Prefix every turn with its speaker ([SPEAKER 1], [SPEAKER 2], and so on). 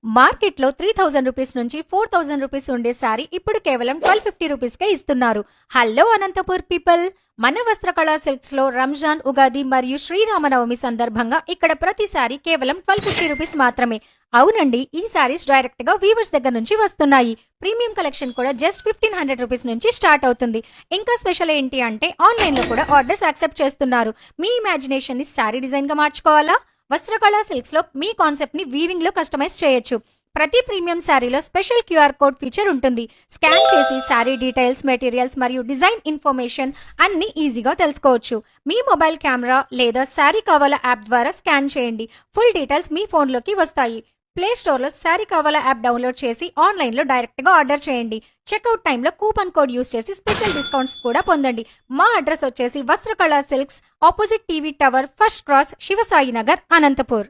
[SPEAKER 1] మార్కెట్లో 3000 రూపీస్ నుంచి 4000 రూపీస్ ఉండే సారీ ఇప్పుడు కేవలం 1250 రూపీస్కే ఇస్తున్నారు. హలో అనంతపూర్ పీపుల్, మన వస్త్రకళా సిల్క్స్ లో రంజాన్, ఉగాది మరియు శ్రీరామనవమి సందర్భంగా ఇక్కడ ప్రతి సారీ కేవలం 1250 రూపీస్ మాత్రమే. అవునండి, ఈ సారీస్ డైరెక్ట్ గా వీవర్స్ దగ్గర నుంచి వస్తున్నాయి. ప్రీమియం కలెక్షన్ కూడా జస్ట్ 1500 రూపీస్ నుంచి స్టార్ట్ అవుతుంది. ఇంకా స్పెషల్ ఏంటి అంటే ఆన్లైన్ లో కూడా ఆర్డర్స్ యాక్సెప్ట్ చేస్తున్నారు. మీ ఇమాజినేషన్ ని సారీ డిజైన్ గా మార్చుకోవాలా? వస్త్రకళా సిల్క్స్ లో మీ కాన్సెప్ట్ ని వీవింగ్ లో కస్టమైజ్ చేయొచ్చు. ప్రతి ప్రీమియం శారీలో స్పెషల్ క్యూఆర్ కోడ్ ఫీచర్ ఉంటుంది. స్కాన్ చేసి శారీ డీటెయిల్స్, మెటీరియల్స్ మరియు డిజైన్ ఇన్ఫర్మేషన్ అన్ని ఈజీగా తెలుసుకోవచ్చు. మీ మొబైల్ కెమెరా లేదా శారీ కావాలా యాప్ ద్వారా స్కాన్ చేయండి. ఫుల్ డీటెయిల్స్ మీ ఫోన్లోకి వస్తాయి. ప్లే స్టోర్ లో శారీ కావాలా యాప్ డౌన్లోడ్ చేసి ఆన్లైన్ లో డైరెక్ట్ గా ఆర్డర్ చేయండి. చెక్అవుట్ టైంలో కూపన్ కోడ్ యూస్ చేసి స్పెషల్ డిస్కౌంట్స్ కూడా పొందండి. మా అడ్రస్ వచ్చేసి Vastrakala Silks, opposite TV tower, first cross, Shivasai Nagar, Anantapur.